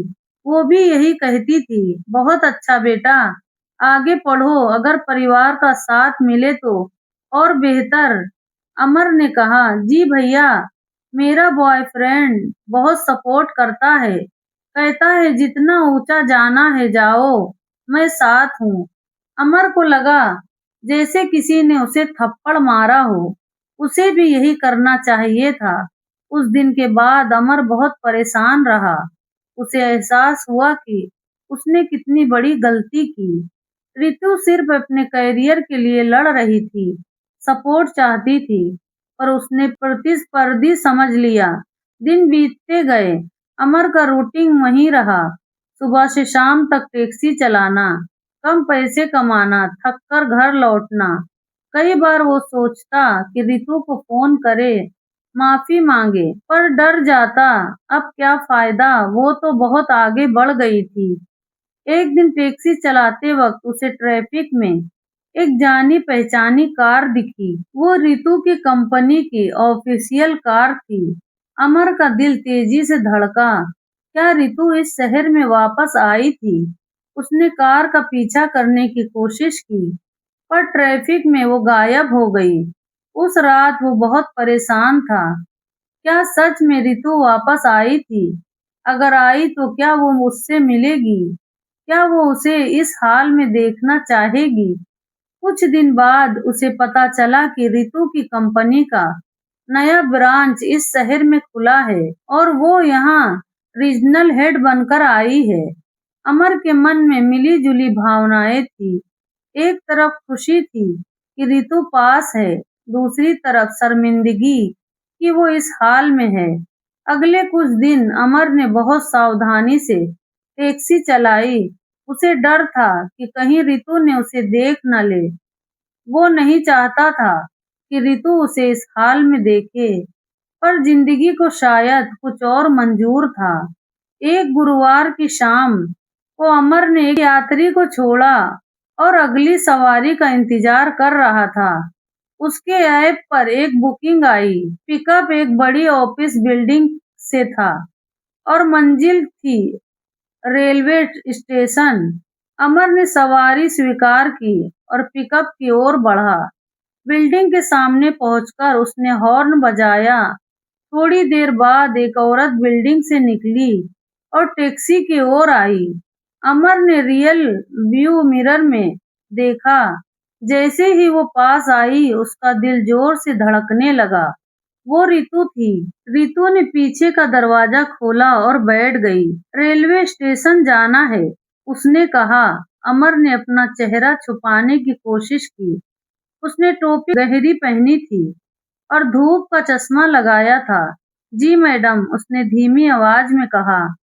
वो भी यही कहती थी, बहुत अच्छा बेटा, आगे पढ़ो, अगर परिवार का साथ मिले तो और बेहतर। अमर ने कहा, जी भैया, मेरा बॉयफ्रेंड बहुत सपोर्ट करता है। कहता है जितना ऊंचा जाना है जाओ, मैं साथ हूँ। अमर को लगा जैसे किसी ने उसे थप्पड़ मारा हो। उसे भी यही करना चाहिए था। उस दिन के बाद अमर बहुत परेशान रहा। उसे एहसास हुआ कि उसने कितनी बड़ी गलती की। रितु सिर्फ अपने करियर के लिए लड़ रही थी, सपोर्ट चाहती थी, पर उसने प्रतिस्पर्धी समझ लिया। दिन बीतते गए, अमर का रूटीन वही रहा। सुबह से शाम तक टैक्सी चलाना, कम पैसे कमाना, थक कर घर लौटना। कई बार वो सोचता कि रितु को फोन करे, माफी मांगे, पर डर जाता। अब क्या फायदा, वो तो बहुत आगे बढ़ गई थी। एक दिन टैक्सी चलाते वक्त उसे ट्रैफिक में एक जानी पहचानी कार दिखी। वो रितु की कंपनी की ऑफिशियल कार थी। अमर का दिल तेजी से धड़का। क्या रितु इस शहर में वापस आई थी? उसने कार का पीछा करने की कोशिश की, पर ट्रैफिक में वो गायब हो गई। उस रात वो बहुत परेशान था। क्या सच में रितु वापस आई थी? अगर आई तो क्या वो मुझसे मिलेगी? क्या वो उसे इस हाल में देखना चाहेगी? कुछ दिन बाद उसे पता चला कि रितु की कंपनी का नया ब्रांच इस शहर में खुला है और वो यहाँ रीजनल हेड बनकर आई है। अमर के मन में मिली-जुली भावनाएं थी। एक तरफ खुशी थी कि रितु पास है, दूसरी तरफ शर्मिंदगी कि वो इस हाल में है। अगले कुछ दिन अमर ने बहुत सावधानी से टैक्सी चलाई। उसे डर था कि कहीं रितु ने उसे देख न ले। वो नहीं चाहता था कि रितु उसे इस हाल में देखे, पर जिंदगी को शायद कुछ और मंजूर था। एक गुरुवार की शाम को अमर ने एक यात्री को छोड़ा और अगली सवारी का इंतजार कर रहा था। उसके ऐप पर एक बुकिंग आई। पिकअप एक बड़ी ऑफिस बिल्डिंग से था और मंजिल थी रेलवे स्टेशन। अमर ने सवारी स्वीकार की और पिकअप की ओर बढ़ा। बिल्डिंग के सामने पहुंचकर उसने हॉर्न बजाया। थोड़ी देर बाद एक औरत बिल्डिंग से निकली और टैक्सी की ओर आई। अमर ने रियल व्यू मिरर में देखा। जैसे ही वो पास आई, उसका दिल जोर से धड़कने लगा। वो रितु थी। रितु ने पीछे का दरवाजा खोला और बैठ गई। रेलवे स्टेशन जाना है, उसने कहा। अमर ने अपना चेहरा छुपाने की कोशिश की। उसने टोपी गहरी पहनी थी और धूप का चश्मा लगाया था। जी मैडम, उसने धीमी आवाज में कहा।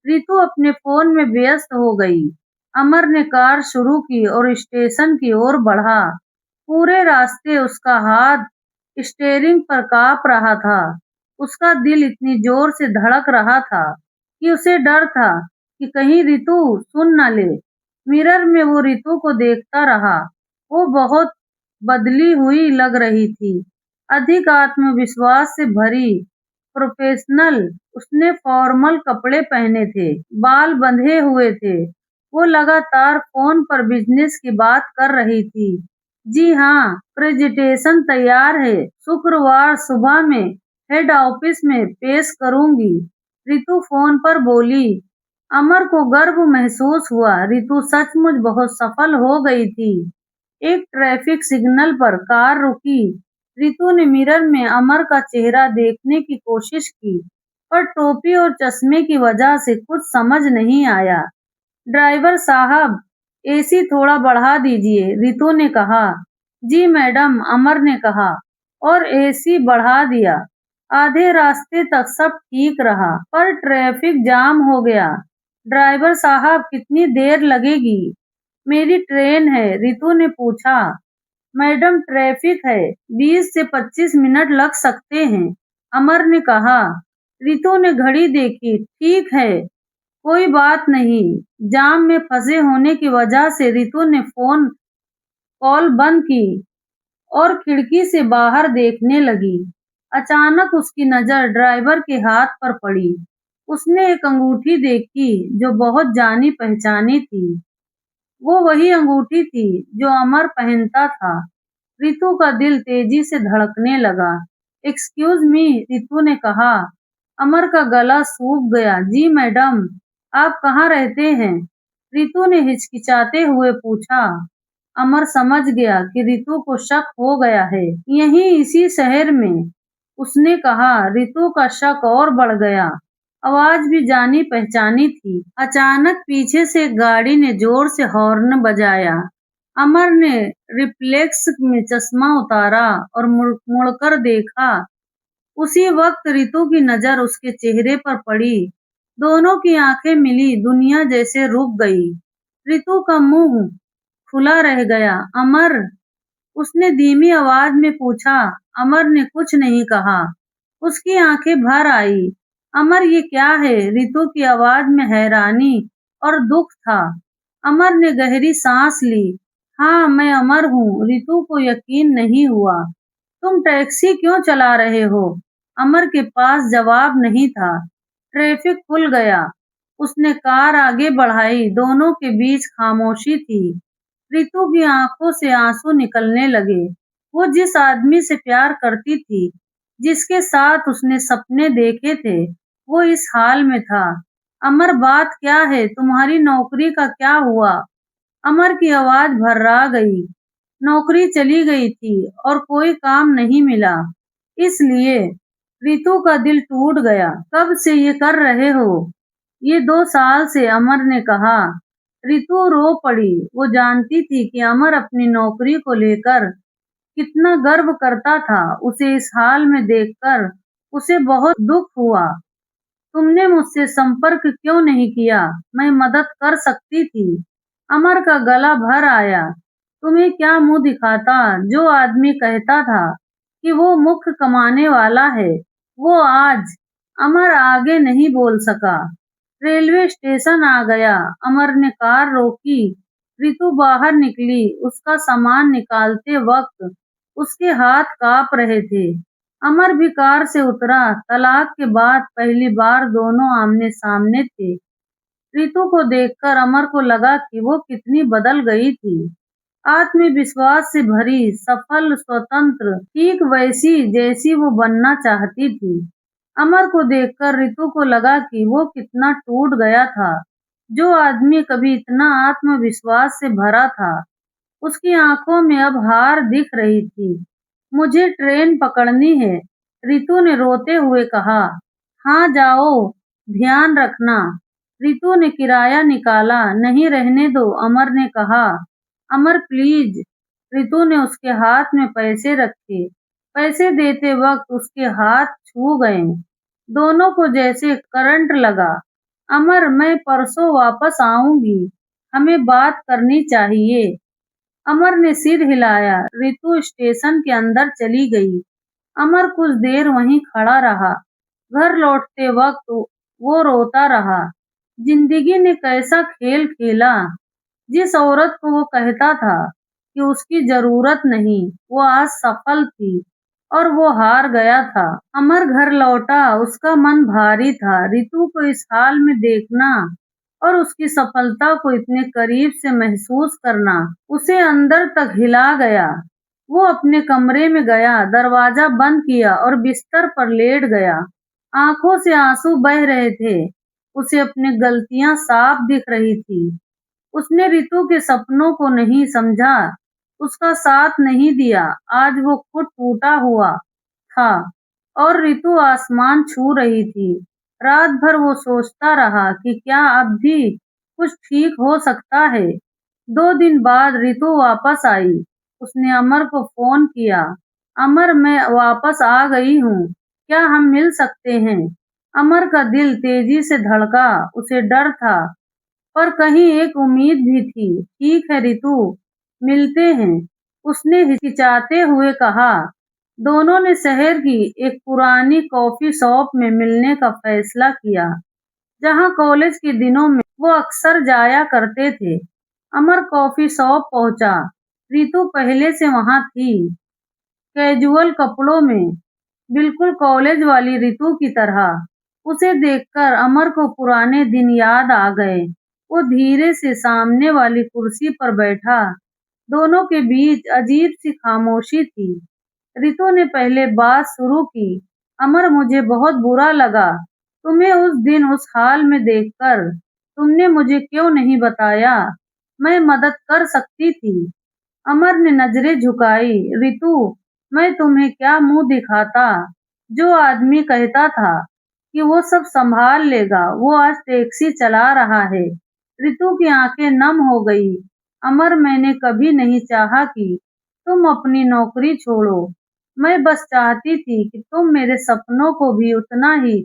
रितु अपने फोन में व्यस्त हो गई। अमर ने कार शुरू की और स्टेशन की ओर बढ़ा। पूरे रास्ते उसका हाथ स्टीयरिंग पर कांप रहा था। उसका दिल इतनी जोर से धड़क रहा था कि उसे डर था कि कहीं रितु सुन न ले। मिरर में वो रितु को देखता रहा। वो बहुत बदली हुई लग रही थी, अधिक आत्मविश्वास से भरी, प्रोफेशनल। उसने फॉर्मल कपड़े पहने थे, बाल बंधे हुए थे। वो लगातार फोन पर बिजनेस की बात कर रही थी। जी हाँ, प्रेजेंटेशन तैयार है, शुक्रवार सुबह में हेड ऑफिस में पेश करूंगी। रितु फोन पर बोली। अमर को गर्व महसूस हुआ। रितु सचमुच बहुत सफल हो गई थी। एक ट्रैफिक सिग्नल पर कार रुकी। रितु ने मिरर में अमर का चेहरा देखने की कोशिश की, पर टोपी और चश्मे की वजह से कुछ समझ नहीं आया। ड्राइवर साहब, एसी थोड़ा बढ़ा दीजिए, रितु ने कहा। जी मैडम, अमर ने कहा, और एसी बढ़ा दिया। आधे रास्ते तक सब ठीक रहा, पर ट्रैफिक जाम हो गया। ड्राइवर साहब, कितनी देर लगेगी? मेरी ट्रेन है, रितु ने पूछा। मैडम, ट्रैफिक है, 20 से 25 मिनट लग सकते हैं, अमर ने कहा। रितु ने घड़ी देखी। ठीक है, कोई बात नहीं। जाम में फंसे होने की वजह से रितु ने फोन कॉल बंद की और खिड़की से बाहर देखने लगी। अचानक उसकी नजर ड्राइवर के हाथ पर पड़ी। उसने एक अंगूठी देखी जो बहुत जानी पहचानी थी। वो वही अंगूठी थी जो अमर पहनता था। रितु का दिल तेजी से धड़कने लगा। एक्सक्यूज मी, रितु ने कहा। अमर का गला सूख गया। जी मैडम, आप कहाँ रहते हैं? रितु ने हिचकिचाते हुए पूछा। अमर समझ गया कि रितु को शक हो गया है। यहीं इसी शहर में, उसने कहा। रितु का शक और बढ़ गया। आवाज भी जानी पहचानी थी। अचानक पीछे से एक गाड़ी ने जोर से हॉर्न बजाया। अमर ने रिफ्लेक्स में चश्मा उतारा और मुड़कर देखा। उसी वक्त रितु की नजर उसके चेहरे पर पड़ी। दोनों की आंखें मिली, दुनिया जैसे रुक गई। रितु का मुंह खुला रह गया। अमर, उसने धीमी आवाज में पूछा। अमर ने कुछ नहीं कहा। उसकी आंखें भर आई। अमर, ये क्या है? रितु की आवाज में हैरानी और दुख था। अमर ने गहरी सांस ली। हाँ, मैं अमर हूँ। रितु को यकीन नहीं हुआ। तुम टैक्सी क्यों चला रहे हो? अमर के पास जवाब नहीं था। ट्रैफिक खुल गया। उसने कार आगे बढ़ाई। दोनों के बीच खामोशी थी। रितु की आंखों से आंसू निकलने लगे। वो जिस आदमी से प्यार करती थी, जिसके साथ उसने सपने देखे थे, वो इस हाल में था। अमर, बात क्या है? तुम्हारी नौकरी का क्या हुआ? अमर की आवाज भर्रा गई। नौकरी चली गई थी और कोई काम नहीं मिला, इसलिए रितु का दिल टूट गया। कब से ये कर रहे हो? ये 2 साल से, अमर ने कहा। रितु रो पड़ी। वो जानती थी कि अमर अपनी नौकरी को लेकर कितना गर्व करता था। उसे इस हाल में देखकर उसे बहुत दुख हुआ। तुमने मुझसे संपर्क क्यों नहीं किया? मैं मदद कर सकती थी। अमर का गला भर आया। तुम्हें क्या मुंह दिखाता? जो आदमी कहता था कि वो मुख्य कमाने वाला है, वो आज। अमर आगे नहीं बोल सका। रेलवे स्टेशन आ गया। अमर ने कार रोकी। रितु बाहर निकली। उसका सामान निकालते वक्त उसके हाथ कांप रहे थे। अमर भी कार से उतरा। तलाक के बाद पहली बार दोनों आमने सामने थे। रितु को देखकर अमर को लगा कि वो कितनी बदल गई थी। आत्मविश्वास से भरी, सफल, स्वतंत्र, ठीक वैसी जैसी वो बनना चाहती थी। अमर को देखकर रितु को लगा कि वो कितना टूट गया था। जो आदमी कभी इतना आत्मविश्वास से भरा था, उसकी आंखों में अब हार दिख रही थी। मुझे ट्रेन पकड़नी है, रितु ने रोते हुए कहा। हाँ जाओ, ध्यान रखना। रितु ने किराया निकाला। नहीं, रहने दो, अमर ने कहा। अमर प्लीज। रितु ने उसके हाथ में पैसे रखे। पैसे देते वक्त उसके हाथ छू गए। दोनों को जैसे करंट लगा। अमर, मैं परसों वापस आऊंगी, हमें बात करनी चाहिए। अमर ने सिर हिलाया। रितु स्टेशन के अंदर चली गई। अमर कुछ देर वहीं खड़ा रहा। घर लौटते वक्त वो रोता रहा। जिंदगी ने कैसा खेल खेला। जिस औरत को वो कहता था कि उसकी जरूरत नहीं, वो आज सफल थी और वो हार गया था। अमर घर लौटा, उसका मन भारी था। रितु को इस हाल में देखना और उसकी सफलता को इतने करीब से महसूस करना उसे अंदर तक हिला गया। वो अपने कमरे में गया, दरवाजा बंद किया और बिस्तर पर लेट गया। आंखों से आंसू बह रहे थे। उसे अपनी गलतियां साफ दिख रही थी। उसने रितु के सपनों को नहीं समझा, उसका साथ नहीं दिया। आज वो खुद टूटा हुआ था और रितु आसमान छू रही थी। रात भर वो सोचता रहा कि क्या अब भी कुछ ठीक हो सकता है। 2 दिन बाद रितु वापस आई। उसने अमर को फोन किया। अमर, मैं वापस आ गई हूँ, क्या हम मिल सकते हैं? अमर का दिल तेजी से धड़का। उसे डर था पर कहीं एक उम्मीद भी थी। ठीक है रितु, मिलते हैं, उसने हिचकिचाते हुए कहा। दोनों ने शहर की एक पुरानी कॉफी शॉप में मिलने का फैसला किया, जहां कॉलेज के दिनों में वो अक्सर जाया करते थे। अमर कॉफी शॉप पहुंचा। रितु पहले से वहां थी, कैजुअल कपड़ों में, बिल्कुल कॉलेज वाली रितु की तरह। उसे देखकर अमर को पुराने दिन याद आ गए। वो धीरे से सामने वाली कुर्सी पर बैठा। दोनों के बीच अजीब सी खामोशी थी। रितु ने पहले बात शुरू की। अमर, मुझे बहुत बुरा लगा तुम्हें उस दिन उस हाल में देखकर। तुमने मुझे क्यों नहीं बताया? मैं मदद कर सकती थी। अमर ने नजरें झुकाई। रितु, मैं तुम्हें क्या मुंह दिखाता? जो आदमी कहता था कि वो सब संभाल लेगा, वो आज टैक्सी चला रहा है। रितु की आंखें नम हो गई। अमर, मैंने कभी नहीं चाहा कि तुम अपनी नौकरी छोड़ो। मैं बस चाहती थी कि तुम मेरे सपनों को भी उतना ही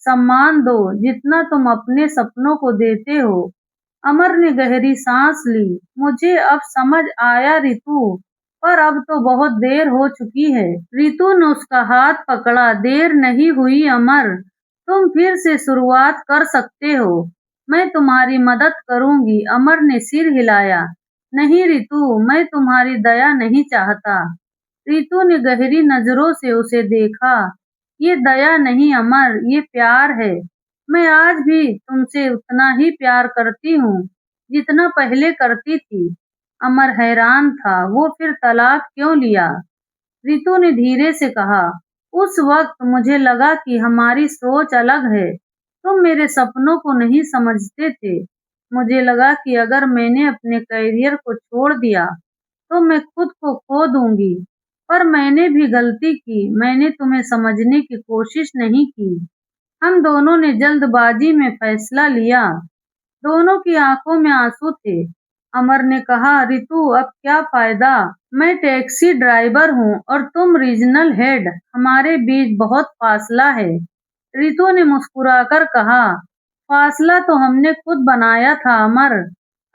सम्मान दो जितना तुम अपने सपनों को देते हो। अमर ने गहरी सांस ली। मुझे अब समझ आया रितु, पर अब तो बहुत देर हो चुकी है। रितु ने उसका हाथ पकड़ा। देर नहीं हुई अमर, तुम फिर से शुरुआत कर सकते हो। मैं तुम्हारी मदद करूंगी। अमर ने सिर हिलाया। नहीं रितु, मैं तुम्हारी दया नहीं चाहता। रितु ने गहरी नजरों से उसे देखा। ये दया नहीं अमर, ये प्यार है। मैं आज भी तुमसे उतना ही प्यार करती हूँ जितना पहले करती थी। अमर हैरान था। वो फिर तलाक क्यों लिया? रितु ने धीरे से कहा। उस वक्त मुझे लगा कि हमारी सोच अलग है। तुम मेरे सपनों को नहीं समझते थे। मुझे लगा कि अगर मैंने अपने करियर को छोड़ दिया तो मैं खुद को खो दूंगी। पर मैंने भी गलती की। मैंने तुम्हें समझने की कोशिश नहीं की। हम दोनों ने जल्दबाजी में फैसला लिया। दोनों की आंखों में आंसू थे। अमर ने कहा, रितु अब क्या फायदा? मैं टैक्सी ड्राइवर हूँ और तुम रीजनल हेड। हमारे बीच बहुत फासला है। रितु ने मुस्कुराकर कहा, फासला तो हमने खुद बनाया था अमर,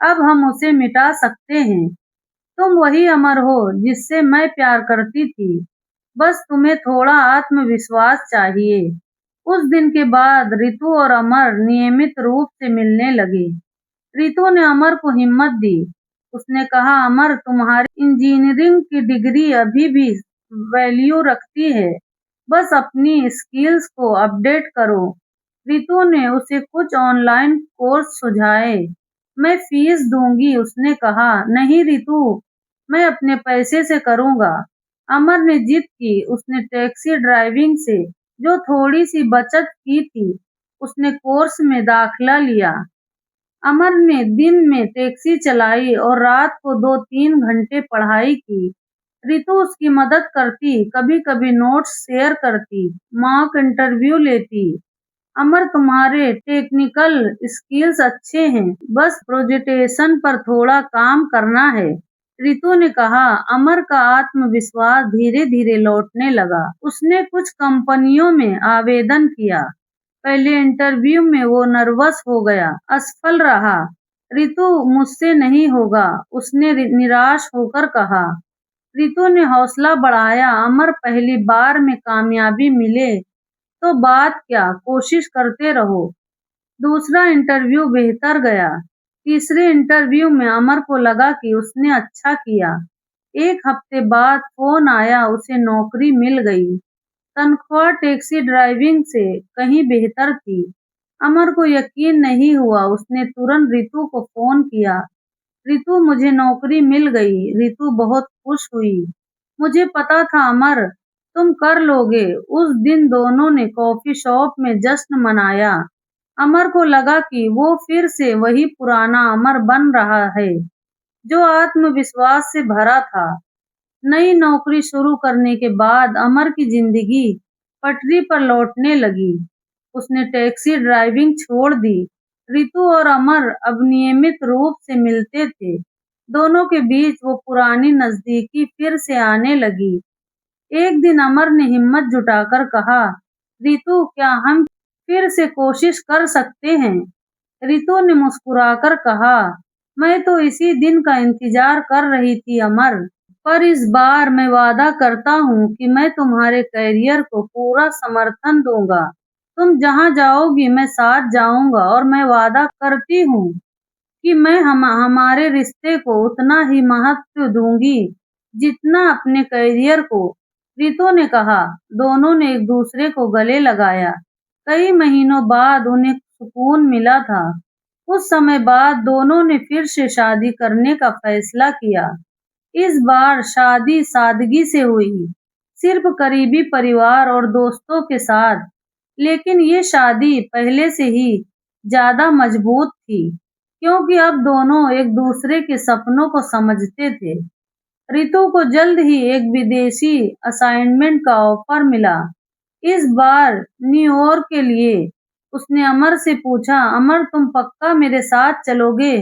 अब हम उसे मिटा सकते हैं। तुम वही अमर हो जिससे मैं प्यार करती थी। बस तुम्हें थोड़ा आत्मविश्वास चाहिए। उस दिन के बाद रितु और अमर नियमित रूप से मिलने लगे। रितु ने अमर को हिम्मत दी। उसने कहा, अमर, तुम्हारी इंजीनियरिंग की डिग्री अभी भी वैल्यू रखती है। बस अपनी स्किल्स को अपडेट करो। रितु ने उसे कुछ ऑनलाइन कोर्स सुझाए। मैं फीस दूंगी, उसने कहा। नहीं रितु, मैं अपने पैसे से करूंगा। अमर ने जिद की। उसने टैक्सी ड्राइविंग से जो थोड़ी सी बचत की थी, उसने कोर्स में दाखिला लिया। अमर ने दिन में टैक्सी चलाई और रात को 2-3 घंटे पढ़ाई की। रितु उसकी मदद करती, कभी-कभी नोट्स शेयर करती, मॉक इंटरव्यू लेती। अमर, तुम्हारे टेक्निकल स्किल्स अच्छे हैं, बस प्रेजेंटेशन पर थोड़ा काम करना है। रितु ने कहा। अमर का आत्मविश्वास धीरे-धीरे लौटने लगा। उसने कुछ कंपनियों में आवेदन किया। पहले इंटरव्यू में वो नर्वस हो गया, असफल रहा। रितु, मुझसे नहीं होगा, उसने निराश होकर कहा। रितु ने हौसला बढ़ाया। अमर, पहली बार में कामयाबी मिले तो बात क्या, कोशिश करते रहो। दूसरा इंटरव्यू बेहतर गया। तीसरे इंटरव्यू में अमर को लगा कि उसने अच्छा किया। 1 हफ्ते बाद फोन आया, उसे नौकरी मिल गई। तनख्वाह टैक्सी ड्राइविंग से कहीं बेहतर थी। अमर को यकीन नहीं हुआ। उसने तुरंत रितु को फोन किया। रितु, मुझे नौकरी मिल गई। रितु बहुत खुश हुई। मुझे पता था अमर, तुम कर लोगे। उस दिन दोनों ने कॉफी शॉप में जश्न मनाया। अमर को लगा कि वो फिर से वही पुराना अमर बन रहा है, जो आत्मविश्वास से भरा था। नई नौकरी शुरू करने के बाद अमर की जिंदगी पटरी पर लौटने लगी। उसने टैक्सी ड्राइविंग छोड़ दी। रितु और अमर अब नियमित रूप से मिलते थे। दोनों के बीच वो पुरानी नजदीकी फिर से आने लगी। एक दिन अमर ने हिम्मत जुटाकर कहा, रितु, क्या हम फिर से कोशिश कर सकते हैं? रितु ने मुस्कुराकर कहा, मैं तो इसी दिन का इंतजार कर रही थी अमर। पर इस बार मैं वादा करता हूँ कि मैं तुम्हारे करियर को पूरा समर्थन दूंगा। तुम जहाँ जाओगी मैं साथ जाऊंगा, और मैं वादा करती हूँ कि मैं हमारे रिश्ते को उतना ही महत्व दूंगी जितना अपने करियर को। रितु ने कहा। दोनों ने एक दूसरे को गले लगाया। कई महीनों बाद उन्हें सुकून मिला था। कुछ समय बाद दोनों ने फिर से शादी करने का फैसला किया। इस बार शादी सादगी से हुई, सिर्फ करीबी परिवार और दोस्तों के साथ। लेकिन ये शादी पहले से ही ज्यादा मजबूत थी, क्योंकि अब दोनों एक दूसरे के सपनों को समझते थे। रितु को जल्द ही एक विदेशी असाइनमेंट का ऑफर मिला, इस बार न्यूयॉर्क के लिए। उसने अमर से पूछा, अमर, तुम पक्का मेरे साथ चलोगे?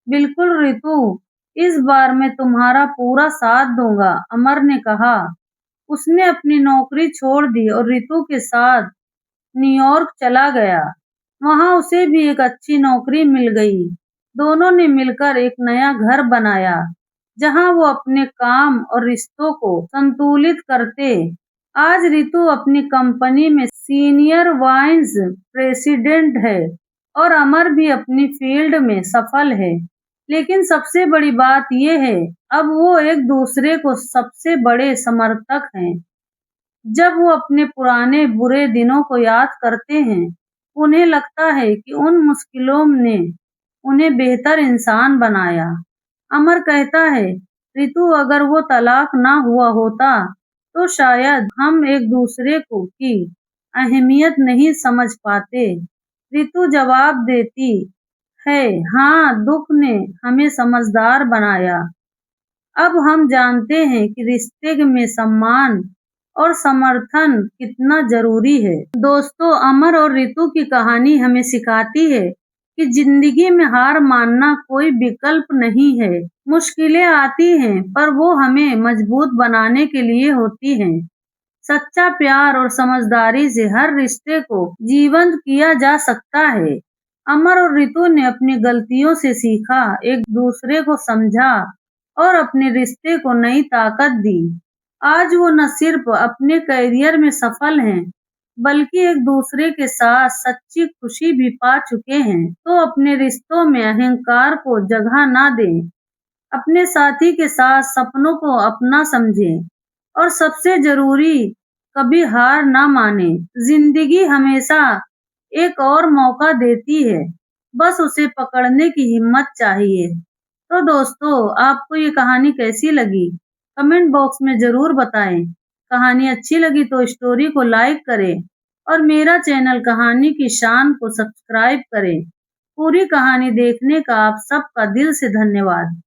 बिल्कुल रितु, इस बार मैं तुम्हारा पूरा साथ दूंगा, अमर ने कहा। उसने अपनी नौकरी छोड़ दी और रितु के साथ न्यूयॉर्क चला गया। वहां उसे भी एक अच्छी नौकरी मिल गई। दोनों ने मिलकर एक नया घर बनाया, जहां वो अपने काम और रिश्तों को संतुलित करते। आज रितु अपनी कंपनी में सीनियर वाइस प्रेसिडेंट है, और अमर भी अपनी फील्ड में सफल है। लेकिन सबसे बड़ी बात ये है, अब वो एक दूसरे को सबसे बड़े समर्थक हैं। जब वो अपने पुराने बुरे दिनों को याद करते हैं, उन्हें लगता है कि उन मुश्किलों ने उन्हें बेहतर इंसान बनाया। अमर कहता है, रितु, अगर वो तलाक ना हुआ होता तो शायद हम एक दूसरे को की अहमियत नहीं समझ पाते। रितु जवाब देती है, हाँ, दुख ने हमें समझदार बनाया। अब हम जानते हैं कि रिश्ते में सम्मान और समर्थन कितना जरूरी है। दोस्तों, अमर और रितु की कहानी हमें सिखाती है कि जिंदगी में हार मानना कोई विकल्प नहीं है। मुश्किलें आती हैं, पर वो हमें मजबूत बनाने के लिए होती हैं। सच्चा प्यार और समझदारी से हर रिश्ते को जीवंत किया जा सकता है। अमर और रितु ने अपनी गलतियों से सीखा, एक दूसरे को समझा और अपने रिश्ते को नई ताकत दी। आज वो न सिर्फ अपने करियर में सफल हैं, बल्कि एक दूसरे के साथ सच्ची खुशी भी पा चुके हैं। तो अपने रिश्तों में अहंकार को जगह ना दें, अपने साथी के साथ सपनों को अपना समझें, और सबसे जरूरी, कभी हार ना माने। जिंदगी हमेशा एक और मौका देती है, बस उसे पकड़ने की हिम्मत चाहिए। तो दोस्तों, आपको ये कहानी कैसी लगी? कमेंट बॉक्स में ज़रूर बताएं। कहानी अच्छी लगी तो स्टोरी को लाइक करें, और मेरा चैनल कहानी की शान को सब्सक्राइब करें। पूरी कहानी देखने का आप सबका दिल से धन्यवाद।